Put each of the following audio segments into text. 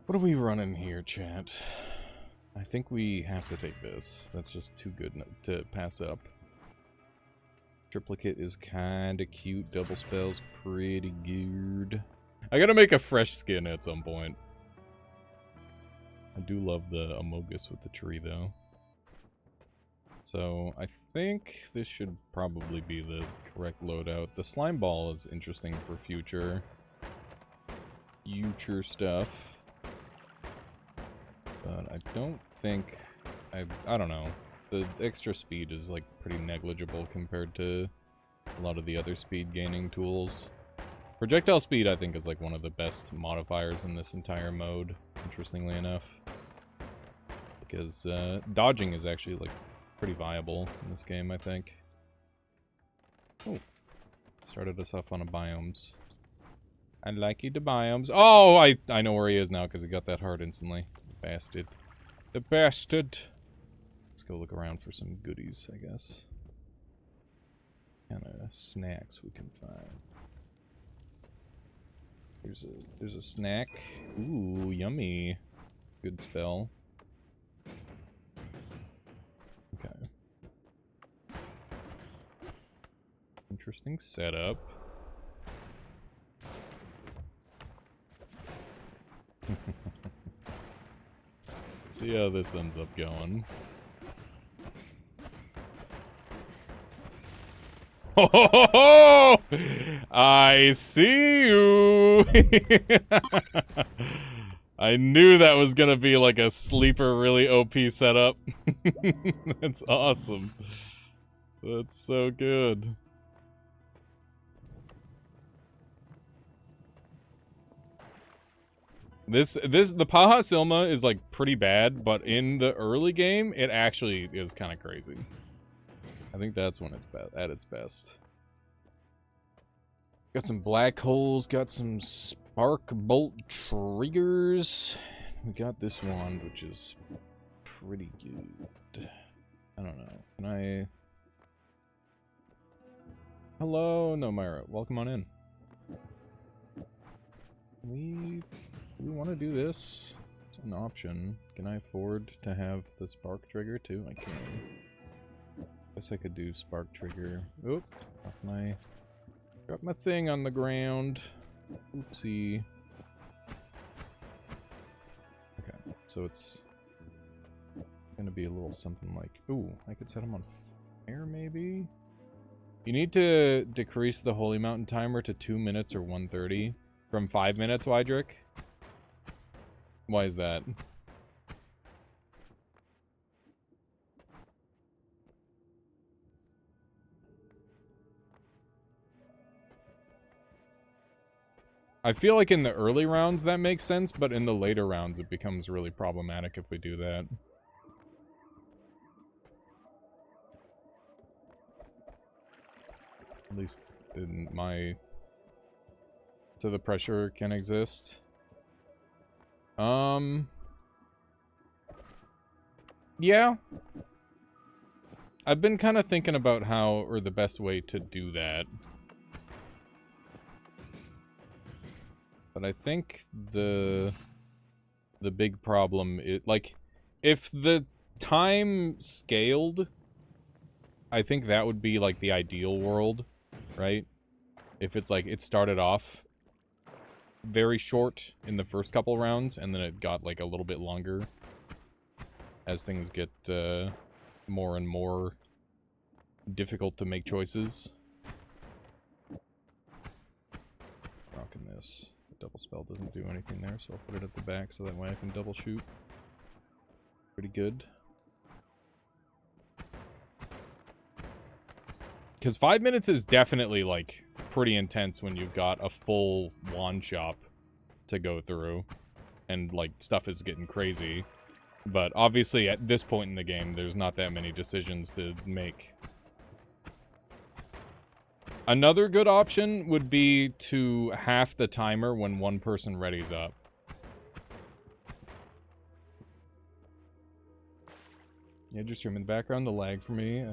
What are we running here, chat? I think we have to take this. That's just too good to pass up. Triplicate is kinda cute. Double spell's pretty good. I gotta make a fresh skin at some point. I do love the Amogus with the tree, though. So, I think this should probably be the correct loadout. The slime ball is interesting for future stuff. But I don't think... I don't know. The extra speed is, like, pretty negligible compared to a lot of the other speed gaining tools. Projectile speed, I think, is, like, one of the best modifiers in this entire mode, interestingly enough. Because, dodging is actually, like, pretty viable in this game, I think. Oh. Started us off on a biomes. I like you, the biomes. Oh, I know where he is now, because he got that heart instantly. Bastard. The bastard! Let's go look around for some goodies, I guess. Kind of snacks we can find. There's a snack. Ooh, yummy. Good spell. Okay. Interesting setup. See how this ends up going. Oh, I see you. I knew that was gonna be like a sleeper, really OP setup. That's awesome. That's so good. The Paha Silma is like pretty bad, but in the early game, it actually is kind of crazy. I think that's when it's at its best. Got some black holes, got some spark bolt triggers. We got this wand, which is pretty good. I don't know. Can I... Hello, no, Myra. Welcome on in. We want to do this. It's an option. Can I afford to have the spark trigger too? I can. Guess I could do spark trigger. Oop, drop my thing on the ground. Oopsie. Okay, so it's gonna be a little something like, ooh, I could set him on fire maybe? You need to decrease the Holy Mountain timer to 2 minutes or 1:30 from 5 minutes, Wydrick. Why is that? I feel like in the early rounds that makes sense, but in the later rounds it becomes really problematic if we do that. At least in my... So the pressure can exist. Yeah. I've been kind of thinking about how, or the best way to do that. But I think the big problem is, like, if the time scaled, I think that would be, like, the ideal world, right? If it's, like, it started off very short in the first couple rounds, and then it got, like, a little bit longer as things get, more and more difficult to make choices. Rocking this. Double spell doesn't do anything there, so I'll put it at the back so that way I can double shoot. Pretty good. Because 5 minutes is definitely, like, pretty intense when you've got a full wand shop to go through. And, like, stuff is getting crazy. But obviously, at this point in the game, there's not that many decisions to make. Another good option would be to half the timer when one person readies up. Yeah, just stream in the background, the lag for me.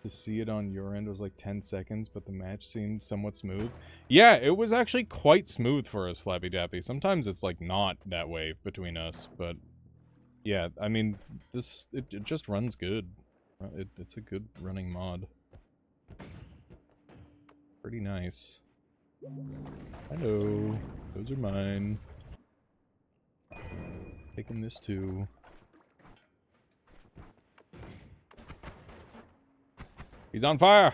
To see it on your end was like 10 seconds, but the match seemed somewhat smooth. Yeah, it was actually quite smooth for us, Flappy Dappy. Sometimes it's like not that way between us, but yeah, I mean, it just runs good. It's a good running mod. Pretty nice. Hello. Those are mine. Taking this too. He's on fire!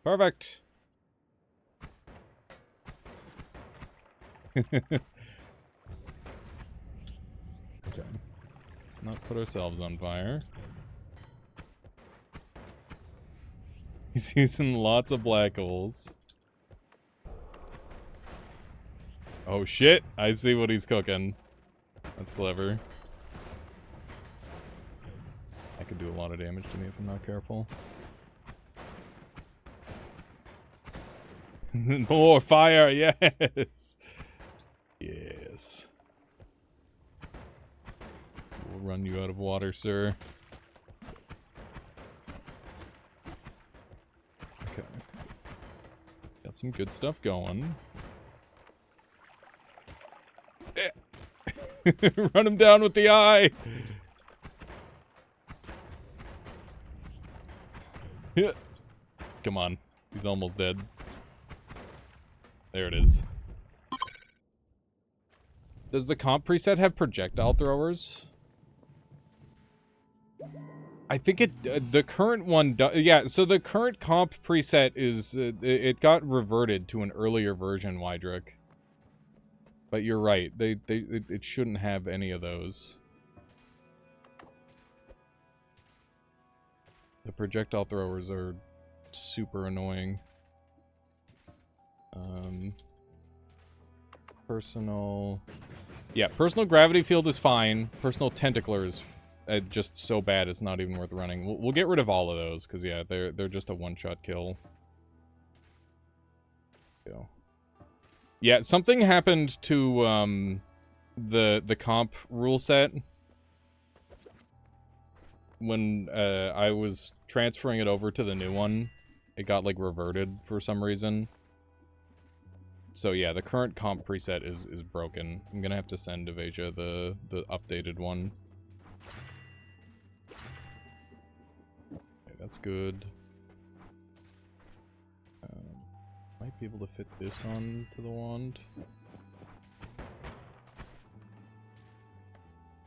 Perfect! Okay. Let's not put ourselves on fire. He's using lots of black holes. Oh shit! I see what he's cooking. That's clever. That could do a lot of damage to me if I'm not careful. More fire, yes! Yes. We'll run you out of water, sir. Okay. Got some good stuff going. Run him down with the eye! Come on. He's almost dead. There it is. Does the comp preset have projectile throwers? I think it, the current one does, yeah, so the current comp preset is, it got reverted to an earlier version, Wydrick. But you're right, it shouldn't have any of those. The projectile throwers are super annoying. Personal... Yeah, personal gravity field is fine. Personal tentacler is just so bad it's not even worth running. We'll get rid of all of those, because yeah, they're just a one-shot kill. Go. Yeah, something happened to the comp rule set when I was transferring it over to the new one. It got like reverted for some reason. So yeah, the current comp preset is broken. I'm gonna have to send Evasia the updated one. Okay, that's good. Might be able to fit this on to the wand.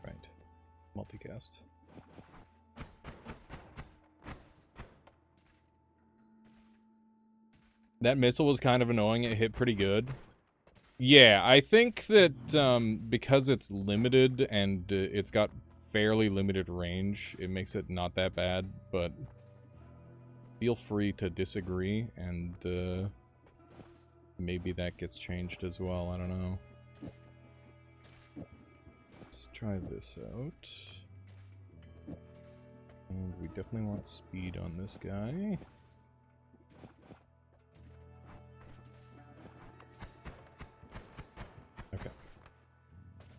Right. Multicast. That missile was kind of annoying. It hit pretty good. Yeah, I think that because it's limited and it's got fairly limited range, it makes it not that bad, but feel free to disagree, and maybe that gets changed as well. I don't know. Let's try this out. And we definitely want speed on this guy. Okay.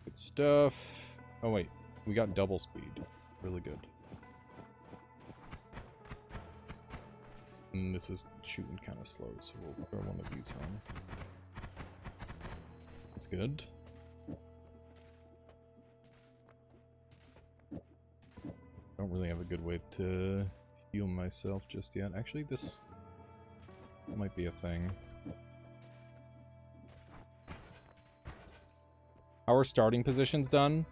Good stuff. Oh wait, we got double speed. Really good. And this is shooting kind of slow, so we'll throw one of these on. That's good. Don't really have a good way to heal myself just yet. Actually, this might be a thing. How are starting positions done?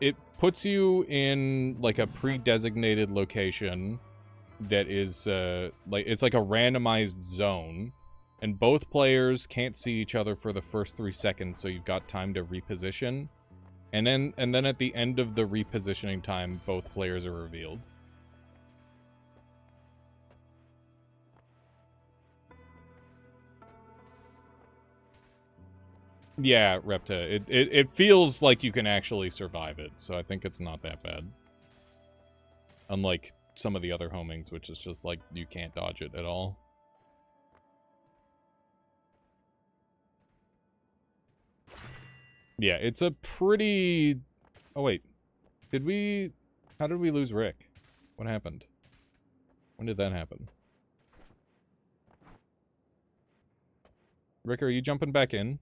It puts you in like a pre-designated location that is like it's like a randomized zone, and both players can't see each other for the first 3 seconds, so you've got time to reposition. And then at the end of the repositioning time, both players are revealed. Yeah, Repta. It feels like you can actually survive it, so I think it's not that bad. Unlike some of the other homings, which is just like you can't dodge it at all. Yeah, it's a pretty... Oh wait, how did we lose Rick? What happened? When did that happen? Rick, are you jumping back in?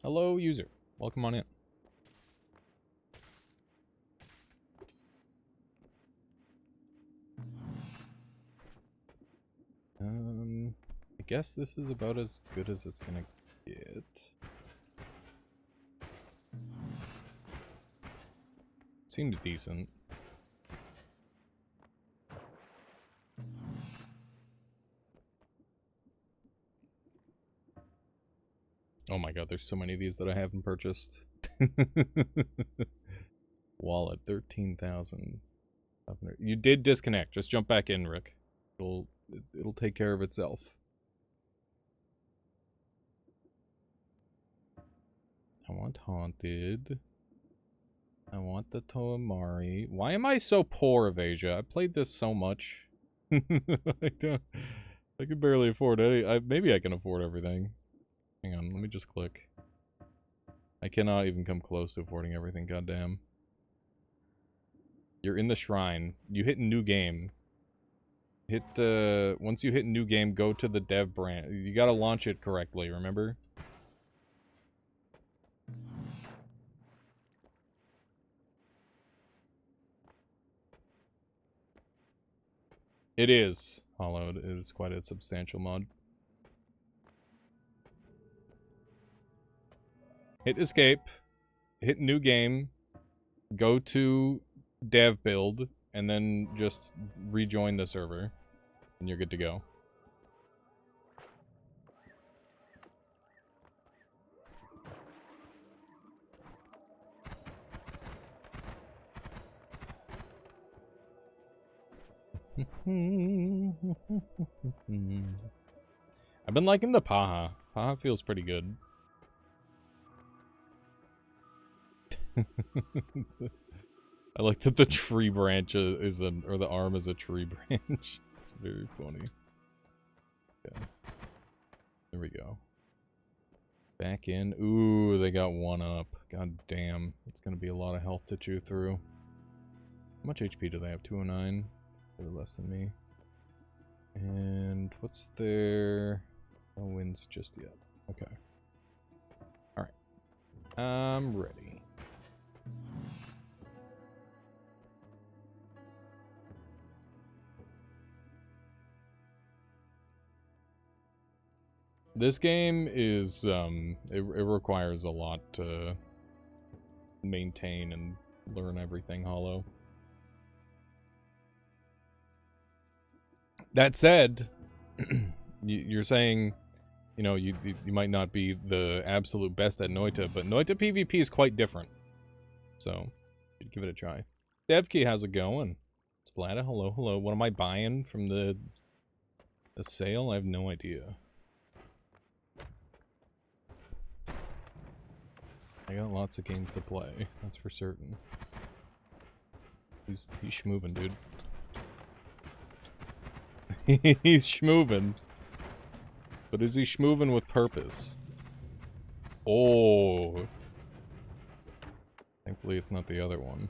Hello, user. Welcome on in. I guess this is about as good as it's gonna get. Seems decent. Oh my god, there's so many of these that I haven't purchased. Wallet, 13,000. You did disconnect. Just jump back in, Rick. It'll take care of itself. I want Haunted. I want the Toamari. Why am I so poor, Avasia? I played this so much. I can barely afford any. Maybe I can afford everything. Hang on, let me just click. I cannot even come close to affording everything, goddamn. You're in the shrine. You hit new game. Hit, once you hit new game, go to the dev branch. You gotta launch it correctly, remember? It is. Hollowed is quite a substantial mod. Hit escape. Hit new game. Go to dev build. And then just rejoin the server. And you're good to go. I've been liking the Paha. Paha feels pretty good. I like that the tree branch is or the arm is a tree branch. It's very funny. Okay. There we go. Back in. Ooh, they got one up. God damn. It's gonna be a lot of health to chew through. How much HP do they have? 209? They're less than me. And what's their... No wins just yet. Okay. Alright. I'm ready. This game is, it requires a lot to maintain and learn everything Hollow. That said, you're saying, you know, you might not be the absolute best at Noita, but Noita PvP is quite different. So, should give it a try. Devkey, how's it going? Splatta, hello, hello. What am I buying from the sale? I have no idea. I got lots of games to play, that's for certain. He's schmoovin', dude. He's schmoovin'. But is he schmoovin' with purpose? Oh. Thankfully it's not the other one.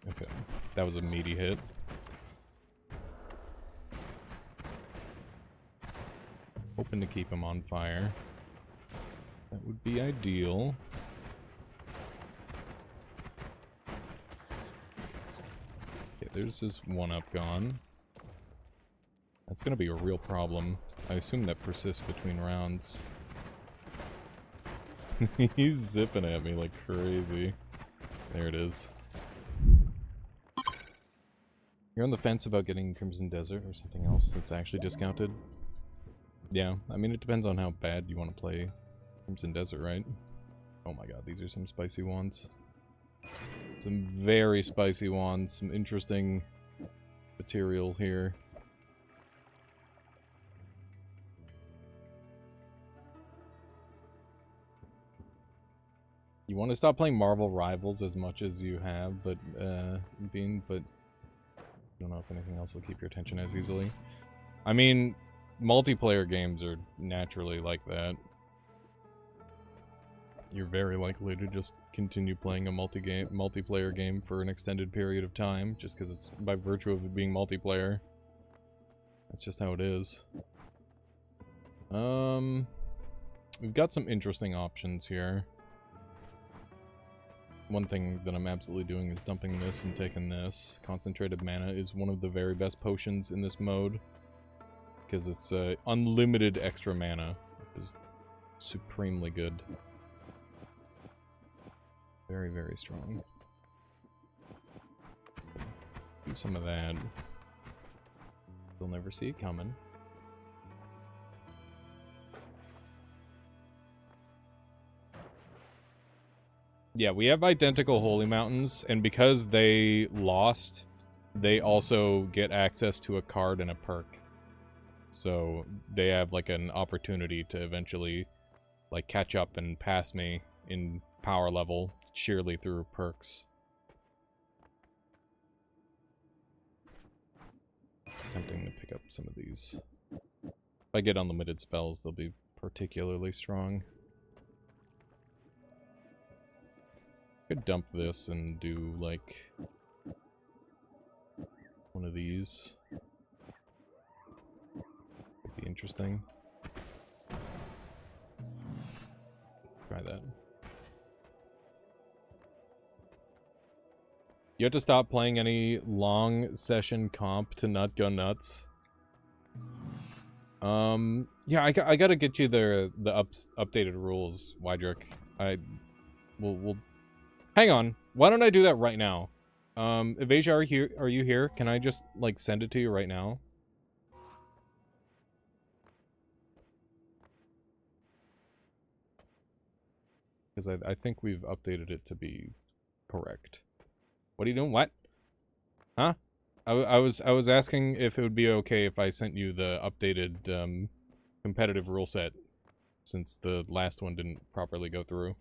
Okay, that was a meaty hit. Hoping to keep him on fire. That would be ideal. Okay, there's this one-up gone. That's gonna be a real problem. I assume that persists between rounds. He's zipping at me like crazy. There it is. You're on the fence about getting Crimson Desert or something else that's actually discounted? Yeah, I mean, it depends on how bad you want to play Crimson Desert, right? Oh my god, these are some spicy ones. Some very spicy ones, some interesting materials here. You want to stop playing Marvel Rivals as much as you have, but, I don't know if anything else will keep your attention as easily. I mean, multiplayer games are naturally like that. you're very likely to just continue playing a multiplayer game for an extended period of time, just because it's by virtue of it being multiplayer. That's just how it is. We've got some interesting options here. One thing that I'm absolutely doing is dumping this and taking this. Concentrated Mana is one of the very best potions in this mode, because it's unlimited extra mana, which is supremely good. Very, very strong. Do some of that. You'll never see it coming. Yeah, we have identical Holy Mountains, and because they lost, they also get access to a card and a perk. So they have, like, an opportunity to eventually, like, catch up and pass me in power level, sheerly through perks. It's tempting to pick up some of these. If I get unlimited spells, they'll be particularly strong. Could dump this and do, like, one of these. Would be interesting. Try that. You have to stop playing any long session comp to not go nuts. Yeah, I gotta get you the updated rules, Wydrick. We'll hang on. Why don't I do that right now? Evasia, are you here? Can I just, like, send it to you right now? Because I think we've updated it to be correct. What are you doing? What? Huh? I was asking if it would be okay if I sent you the updated competitive rule set, since the last one didn't properly go through.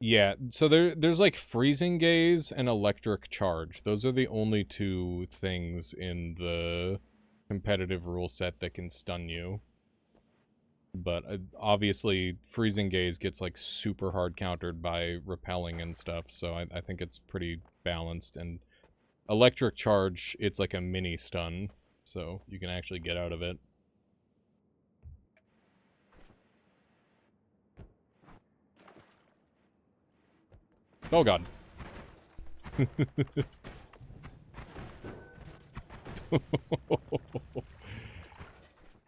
Yeah, so there's like Freezing Gaze and Electric Charge. Those are the only two things in the competitive rule set that can stun you. But obviously, Freezing Gaze gets like super hard countered by repelling and stuff, so I think it's pretty balanced. And Electric Charge, it's like a mini stun, so you can actually get out of it. Oh god.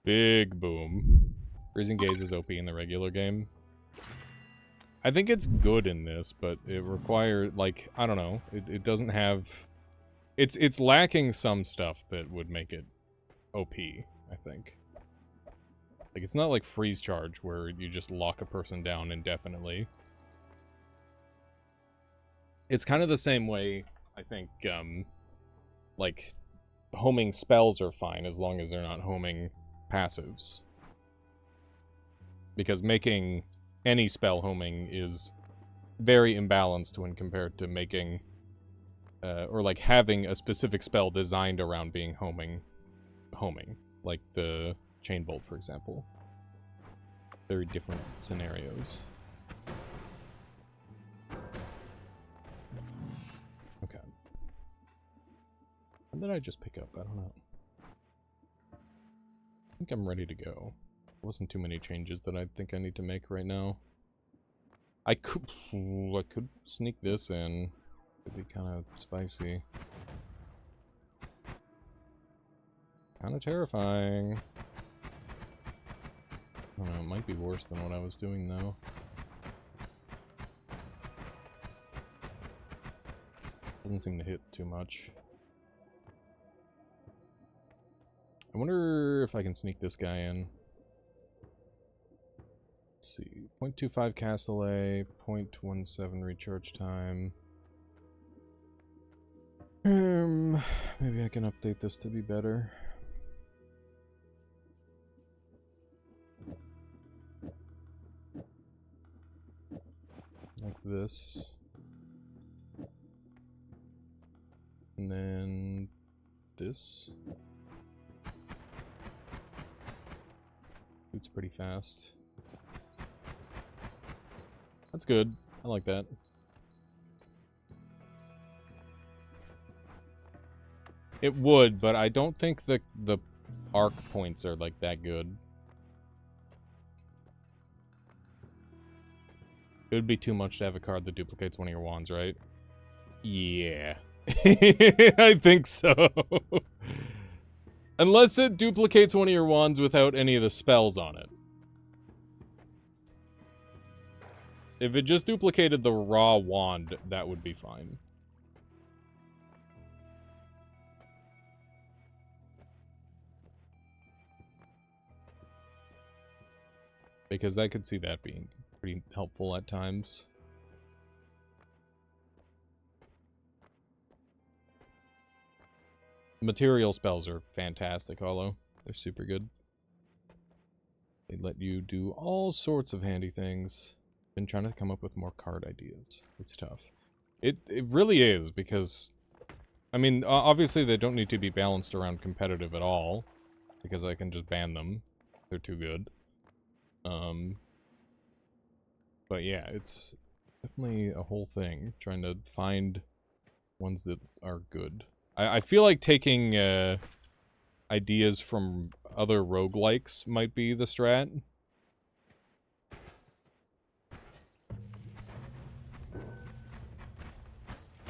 Big boom. Freezing Gaze is OP in the regular game. I think it's good in this, but it requires, like, I don't know. It doesn't have... It's lacking some stuff that would make it OP, I think. Like, it's not like Freeze Charge, where you just lock a person down indefinitely. It's kind of the same way, I think, like, homing spells are fine as long as they're not homing passives. Because making any spell homing is very imbalanced when compared to making, or like having a specific spell designed around being homing. Like the Chain Bolt, for example. Very different scenarios. Okay. What did I just pick up? I don't know. I think I'm ready to go. There wasn't too many changes that I think I need to make right now. I could sneak this in. It'd be kind of spicy. Kind of terrifying. I don't know, it might be worse than what I was doing, though. Doesn't seem to hit too much. I wonder if I can sneak this guy in. Let's see. 0.25 cast delay, 0.17 recharge time. Maybe I can update this to be better. Like this. And then this. Shoots pretty fast. That's good. I like that. It would, but I don't think the arc points are like that good. It would be too much to have a card that duplicates one of your wands, right? Yeah. I think so. Unless it duplicates one of your wands without any of the spells on it. If it just duplicated the raw wand, that would be fine. Because I could see that being pretty helpful at times. Material spells are fantastic, Hollow. They're super good. They let you do all sorts of handy things. Been trying to come up with more card ideas. It's tough. It really is, because... I mean, obviously they don't need to be balanced around competitive at all. Because I can just ban them. They're too good. But yeah, it's definitely a whole thing. Trying to find ones that are good. I feel like taking ideas from other roguelikes might be the strat.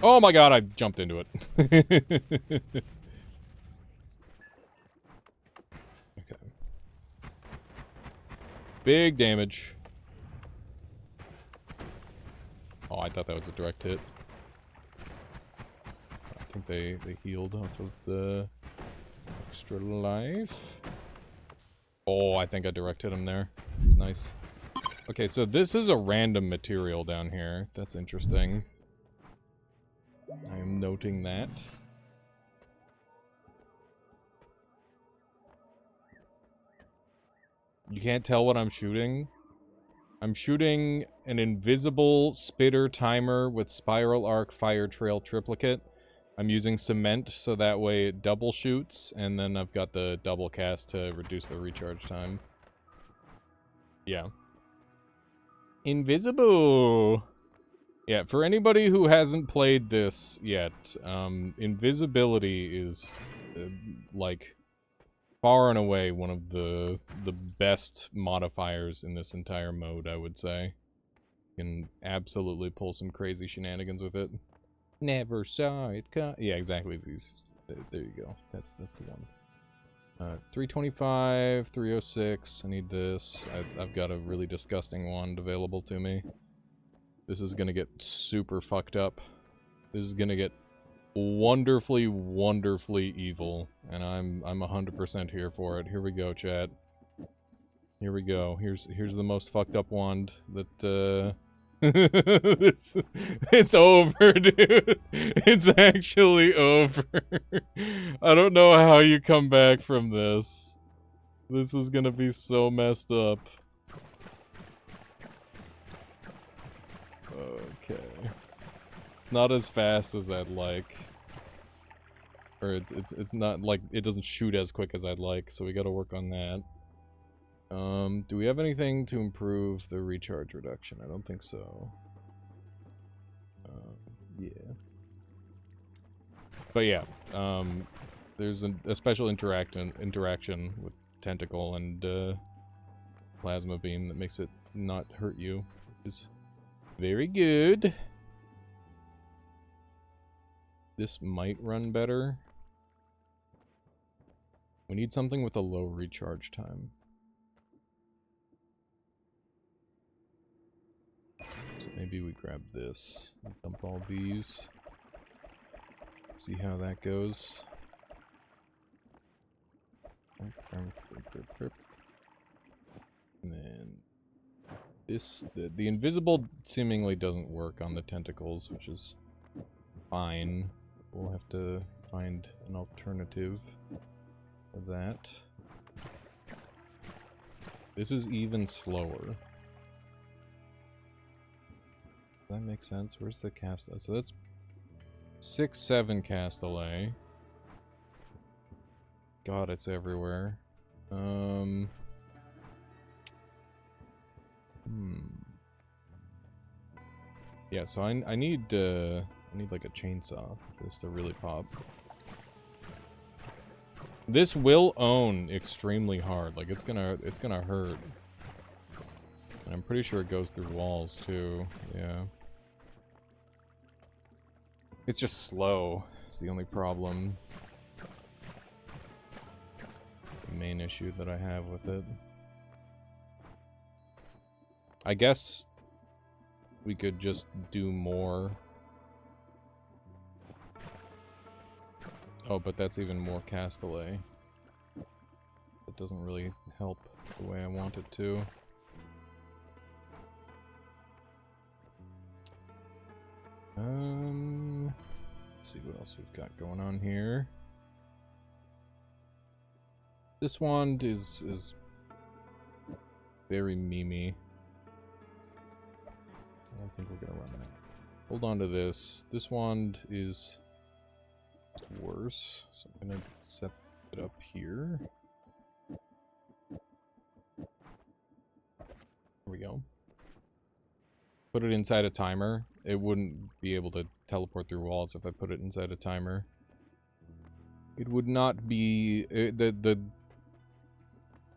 Oh my god, I jumped into it. Okay. Big damage. Oh, I thought that was a direct hit. I think they healed off of the extra life. Oh, I think I direct hit him there. It's nice. Okay, so this is a random material down here. That's interesting. I am noting that. You can't tell what I'm shooting? I'm shooting an invisible spitter timer with spiral arc fire trail triplicate. I'm using cement so that way it double shoots, and then I've got the double cast to reduce the recharge time. Yeah. Invisible! Yeah, for anybody who hasn't played this yet, invisibility is, like, far and away one of the best modifiers in this entire mode, I would say. You can absolutely pull some crazy shenanigans with it. Never saw it come. Yeah, exactly. There you go. That's the one. 325, 306. I need this. I've got a really disgusting wand available to me. This is gonna get super fucked up. This is gonna get wonderfully, wonderfully evil, and I'm 100% here for it. Here we go, chat. Here we go. Here's the most fucked up wand that it's over, dude. It's actually over. I don't know how you come back from this. This is gonna be so messed up. Okay. It's not as fast as I'd like. Or it's not like it doesn't shoot as quick as I'd like, so we gotta work on that. Do we have anything to improve the recharge reduction? I don't think so. Yeah. But yeah, there's a special interaction with Tentacle and Plasma Beam that makes it not hurt you, which is very good. This might run better. We need something with a low recharge time. So maybe we grab this, dump all these, see how that goes. And then this, the invisible seemingly doesn't work on the tentacles, which is fine. We'll have to find an alternative for that. This is even slower. Does that make sense? Where's the cast? So that's 6-7 cast delay. God, it's everywhere. Yeah, so I need like a chainsaw for this to really pop. This will own extremely hard. Like it's gonna hurt. And I'm pretty sure it goes through walls too. Yeah. It's just slow. It's the only problem. The main issue that I have with it. I guess we could just do more. Oh, but that's even more castellet. It doesn't really help the way I want it to. Let's see what else we've got going on here. This wand is very memey. I don't think we're gonna run that. Hold on to this. This wand is worse, so I'm gonna set it up here. There we go. Put it inside a timer. It wouldn't be able to teleport through walls if I put it inside a timer. It would not be... the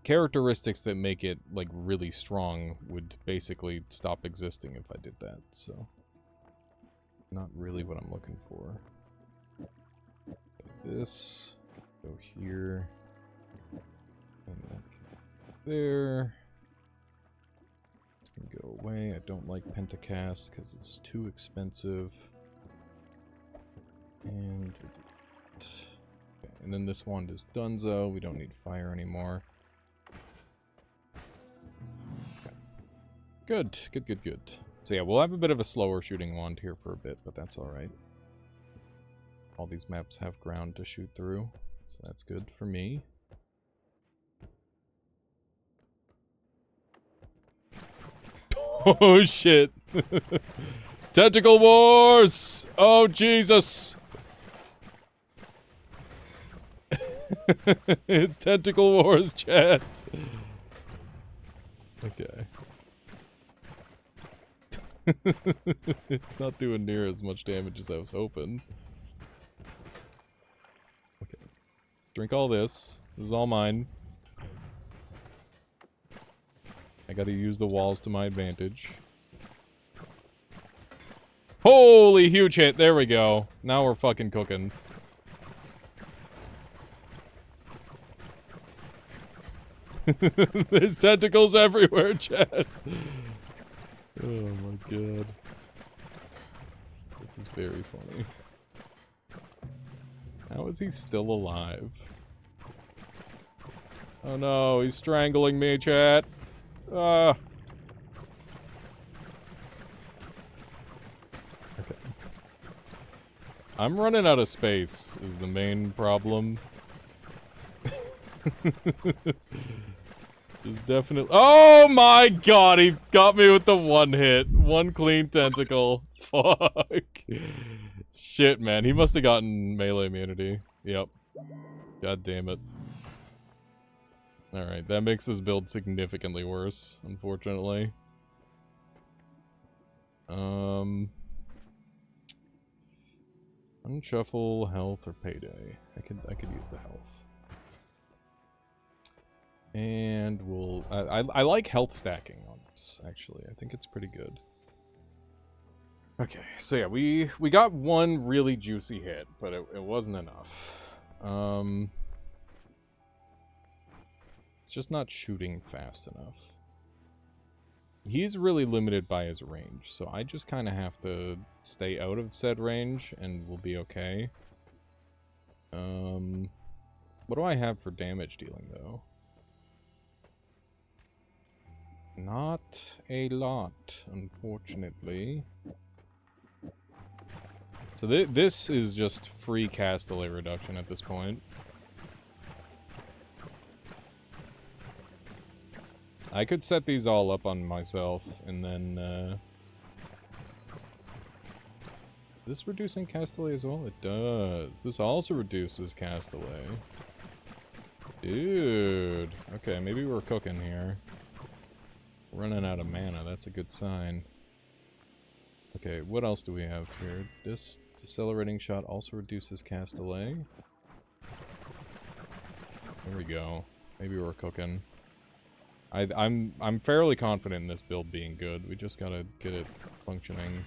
characteristics that make it, like, really strong would basically stop existing if I did that, so... Not really what I'm looking for. This... Go here... And that can go there... Can go away. I don't like Pentacast because it's too expensive. And then this wand is donezo. We don't need fire anymore. Okay. Good. So yeah, we'll have a bit of a slower shooting wand here for a bit, but that's alright. All these maps have ground to shoot through, so that's good for me. Oh shit. Tentacle Wars! Oh Jesus! It's Tentacle Wars, chat. Okay. It's not doing near as much damage as I was hoping. Okay. Drink all this. This is all mine. I gotta use the walls to my advantage. Holy huge hit! There we go. Now we're fucking cooking. There's tentacles everywhere, chat. Oh my god. This is very funny. How is he still alive? Oh no, he's strangling me, chat. Okay. I'm running out of space is the main problem. There's definitely... Oh my god, he got me with the one hit. One clean tentacle. Fuck. Shit, man. He must have gotten melee immunity. Yep. God damn it. Alright, that makes this build significantly worse, unfortunately. Unshuffle, health, or payday. I could use the health. And we'll... I like health stacking on this, actually. I think it's pretty good. Okay, so yeah, we got one really juicy hit, but it wasn't enough. It's just not shooting fast enough. He's really limited by his range, so I just kind of have to stay out of said range, and we'll be okay. What do I have for damage dealing, though? Not a lot, unfortunately. So this is just free castellet reduction at this point. I could set these all up on myself, and then, Is this reducing castellet as well? It does. This also reduces castellet. Dude. Okay, maybe we're cooking here. Running out of mana, that's a good sign. Okay, what else do we have here? This decelerating shot also reduces cast delay. There we go. Maybe we're cooking. I'm fairly confident in this build being good. We just gotta get it functioning.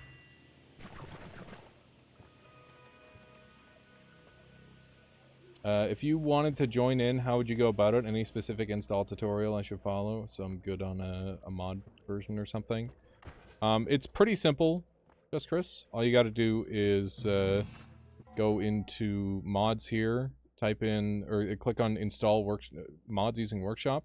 If you wanted to join in, how would you go about it? Any specific install tutorial I should follow? So I'm good on a mod version or something. It's pretty simple, just Chris. All you gotta do is go into mods here, type in, or click on install mods using workshop.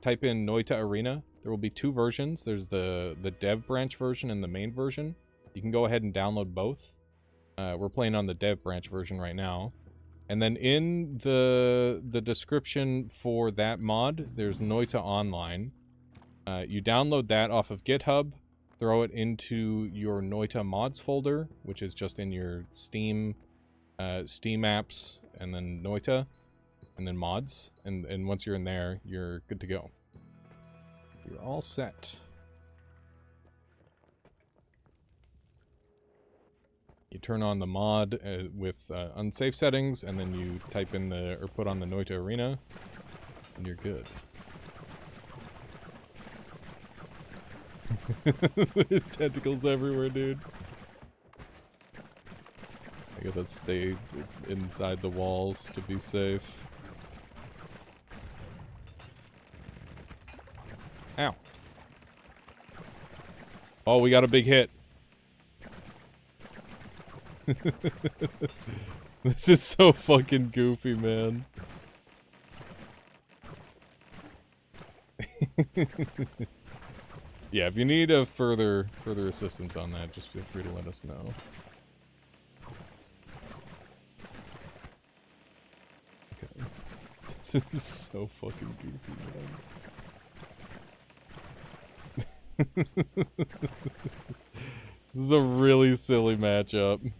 Type in Noita Arena. There will be two versions. There's the dev branch version and the main version. You can go ahead and download both. We're playing on the dev branch version right now. And then in the description for that mod, there's Noita Online. You download that off of GitHub, throw it into your Noita mods folder, which is just in your Steam apps, and then Noita, and then mods. And once you're in there, you're good to go. You're all set. You turn on the mod with unsafe settings, and then you type in or put on the Noita Arena, and you're good. There's tentacles everywhere, dude. I gotta stay inside the walls to be safe. Ow. Oh, we got a big hit. This is so fucking goofy, man. Yeah, if you need a further assistance on that, just feel free to let us know. Okay. This is so fucking goofy, man. This is a really silly matchup.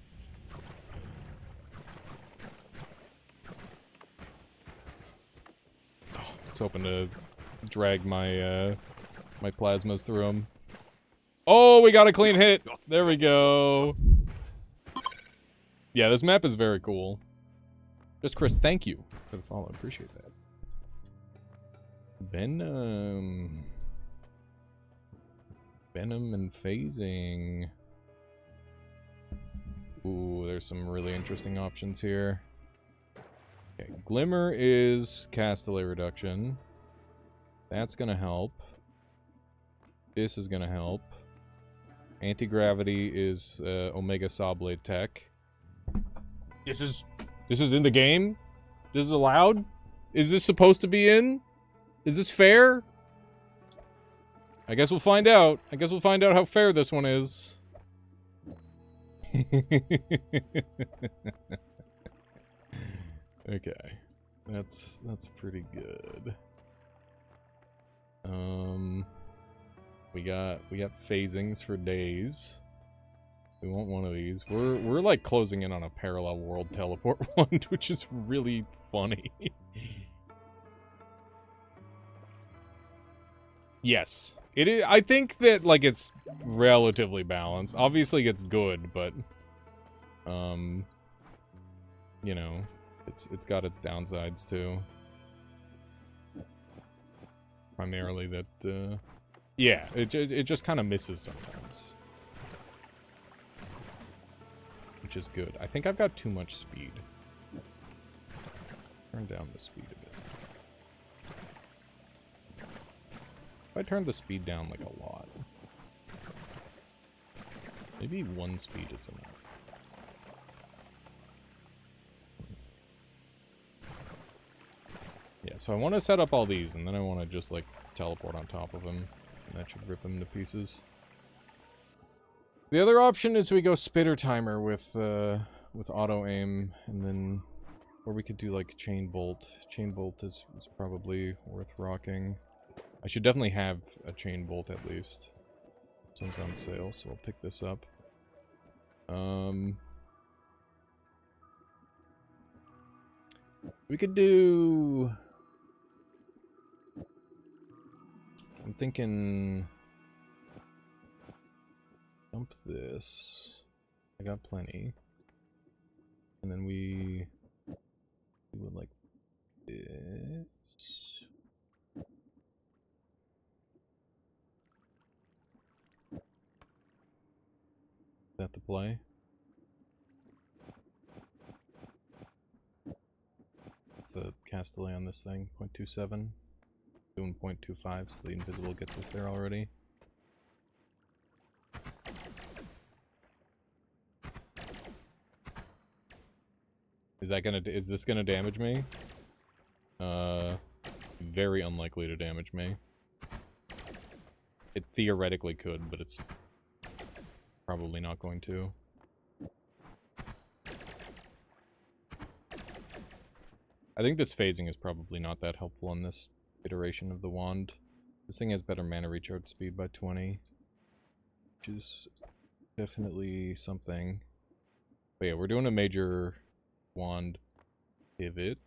Oh, I was hoping to drag my my plasmas through them. Oh, we got a clean hit. There we go. Yeah, this map is very cool. Just Chris, thank you for the follow. Appreciate that. Venom and phasing. Ooh, there's some really interesting options here. Okay, Glimmer is cast delay reduction. That's gonna help. This is gonna help. Anti-gravity is Omega Saw Blade tech. This is in the game? This is allowed? Is this supposed to be in? Is this fair? I guess we'll find out. I guess we'll find out how fair this one is. Okay. That's pretty good. We got phasings for days. We want one of these. We're like closing in on a parallel world teleport one, which is really funny. Yes. It is. I think that like it's relatively balanced. Obviously it's good, but you know, it's got its downsides too. Primarily that yeah, it just kind of misses sometimes. Which is good. I think I've got too much speed. Turn down the speed a bit. If I turn the speed down like a lot. Maybe one speed is enough. Yeah, so I want to set up all these, and then I want to just like teleport on top of them. And that should rip him to pieces. The other option is we go spitter timer with auto aim, and then, or we could do like chain bolt. Chain bolt is probably worth rocking. I should definitely have a chain bolt at least. This one's on sale, so I'll pick this up. We could do. I'm thinking. Dump this. I got plenty. And then we do it like this. Is that the play? What's the cast delay on this thing? 0.27? Doing 0.25, so the invisible gets us there already. Is this gonna damage me? Very unlikely to damage me. It theoretically could, but it's probably not going to. I think this phasing is probably not that helpful in this iteration of the wand. This thing has better mana recharge speed by 20, which is definitely something. But yeah, we're doing a major wand pivot.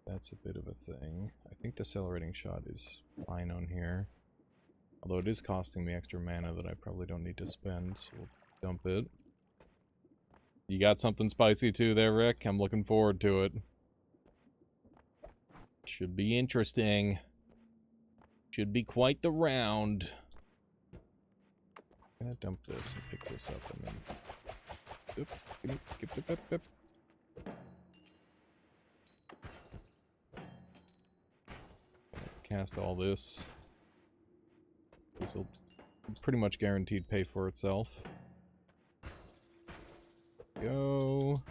That's a bit of a thing. I think decelerating shot is fine on here. Although it is costing me extra mana that I probably don't need to spend, so we'll dump it. You got something spicy too there, Rick? I'm looking forward to it. Should be interesting. Should be quite the round. I'm gonna dump this and pick this up and then... Oop. Cast all this. This will pretty much guaranteed pay for itself. Go.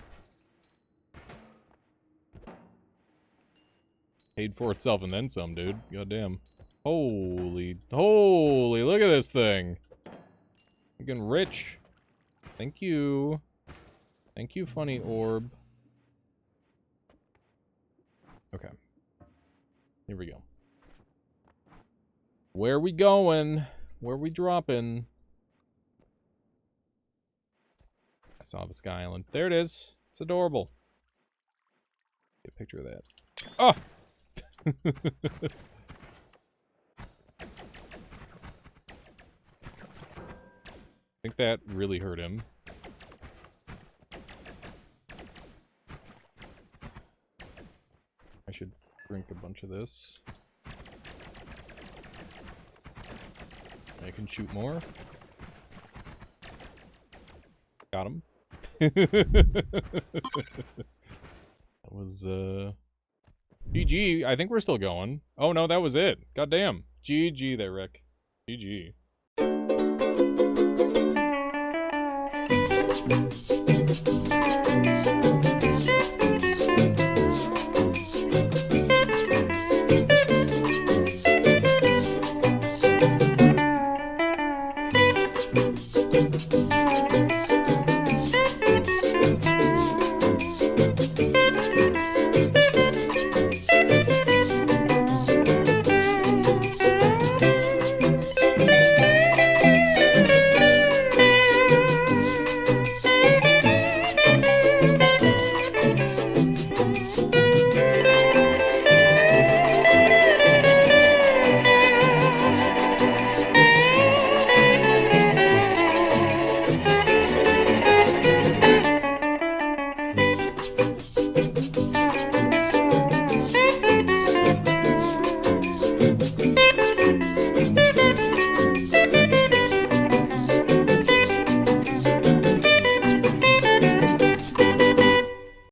Paid for itself and then some, dude. Goddamn. Holy, look at this thing. You're getting rich. Thank you. Thank you, funny orb. Okay. Here we go. Where we going? Where we dropping? I saw the Sky Island. There it is. It's adorable. Get a picture of that. Oh! I think that really hurt him. I should drink a bunch of this. I can shoot more. Got him. That was, GG. I think we're still going. Oh, no, that was it. Goddamn. GG there, Rick. GG.